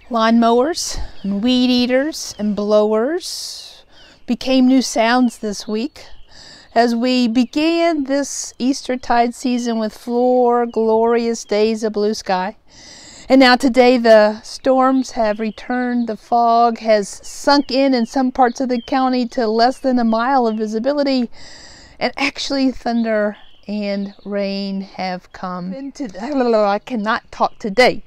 Lawnmowers and weed eaters and blowers became new sounds this week as we began this Eastertide season with 4 glorious days of blue sky. And now today the storms have returned. The fog has sunk in some parts of the county to less than a mile of visibility. And actually thunder and rain have come. I cannot talk today.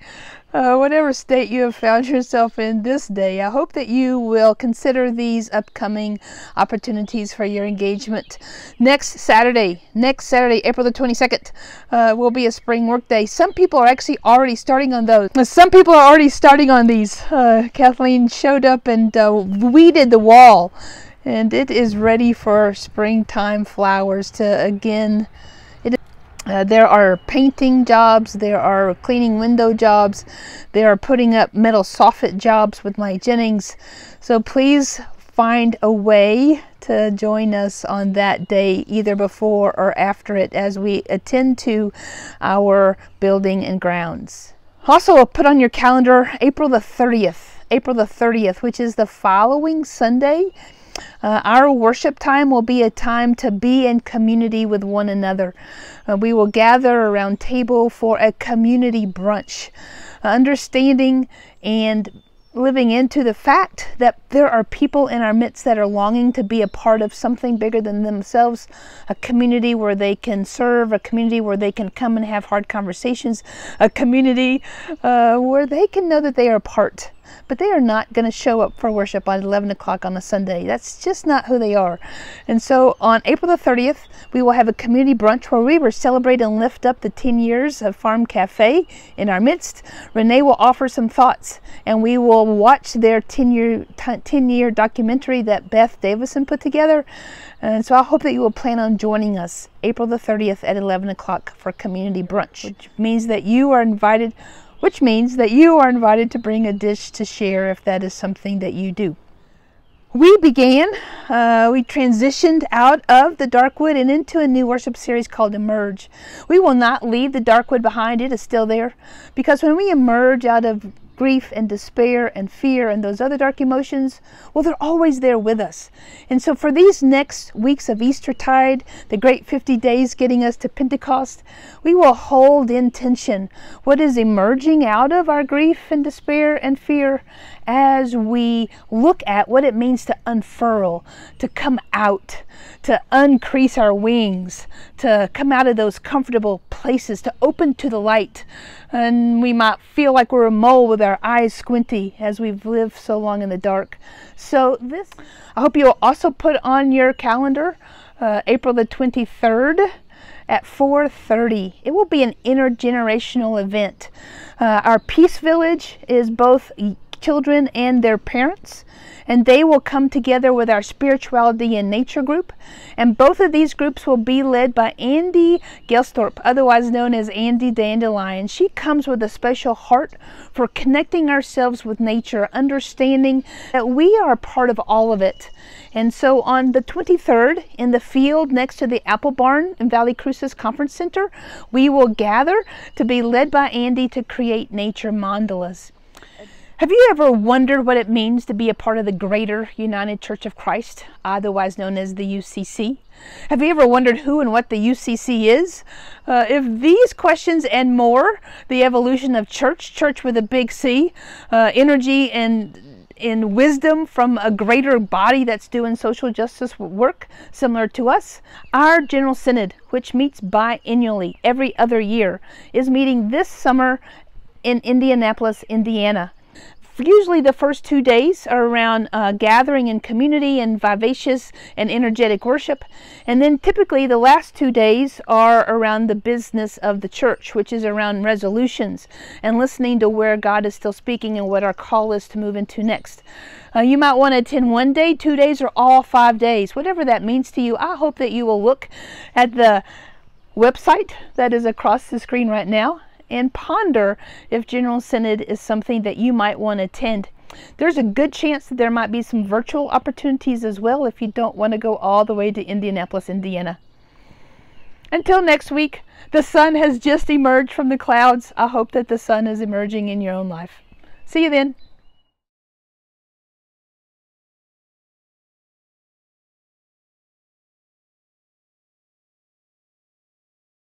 Whatever state you have found yourself in this day, I hope that you will consider these upcoming opportunities for your engagement. Next Saturday, April the 22nd, will be a spring work day. Some people are actually already starting on those. Some people are already starting on these. Kathleen showed up and weeded the wall, and it is ready for springtime flowers to again. There are painting jobs, there are cleaning window jobs, there are putting up metal soffit jobs with my Jennings. So please find a way to join us on that day, either before or after it, as we attend to our building and grounds. Also, put on your calendar April the 30th, which is the following Sunday. Our worship time will be a time to be in community with one another. We will gather around table for a community brunch, understanding and living into the fact that there are people in our midst that are longing to be a part of something bigger than themselves, a community where they can serve, a community where they can come and have hard conversations, a community where they can know that they are a part. But they are not going to show up for worship at 11 o'clock on a Sunday. That's just not who they are. And so on April the 30th, we will have a community brunch where we will celebrate and lift up the 10 years of Farm Cafe in our midst. Renee will offer some thoughts, and we will watch their 10-year documentary that Beth Davison put together. And so I hope that you will plan on joining us April the 30th at 11 o'clock for community brunch, which means that you are invited to bring a dish to share if that is something that you do. We transitioned out of the Darkwood and into a new worship series called Emerge. We will not leave the Darkwood behind. It is still there, because when we emerge out of grief and despair and fear and those other dark emotions, well, they're always there with us. And so for these next weeks of Eastertide, the great 50 days getting us to Pentecost, we will hold in tension what is emerging out of our grief and despair and fear as we look at what it means to unfurl, to come out, to uncrease our wings, to come out of those comfortable places, to open to the light. And we might feel like we're a mole with our eyes squinty as we've lived so long in the dark. So I hope you'll also put on your calendar April the 23rd at 4:30. It will be an intergenerational event. Our Peace Village is both children and their parents, and they will come together with our spirituality and nature group, and both of these groups will be led by Andy Gelsthorpe, otherwise known as Andy Dandelion. She comes with a special heart for connecting ourselves with nature, understanding that we are part of all of it. And so on the 23rd, in the field next to the Apple Barn in Valley Cruces Conference Center, we will gather to be led by Andy to create nature mandalas. Have you ever wondered what it means to be a part of the Greater United Church of Christ, otherwise known as the UCC? Have you ever wondered who and what the UCC is? If these questions and more, the evolution of church with a big C, energy and in wisdom from a greater body that's doing social justice work similar to us, our General Synod, which meets biannually every other year, is meeting this summer in Indianapolis, Indiana. Usually the first 2 days are around gathering in community and vivacious and energetic worship. And then typically the last 2 days are around the business of the church, which is around resolutions and listening to where God is still speaking and what our call is to move into next. You might want to attend 1 day, 2 days, or all 5 days. Whatever that means to you, I hope that you will look at the website that is across the screen right now and ponder if General Synod is something that you might want to attend. There's a good chance that there might be some virtual opportunities as well if you don't want to go all the way to Indianapolis, Indiana. Until next week, the sun has just emerged from the clouds. I hope that the sun is emerging in your own life. See you then.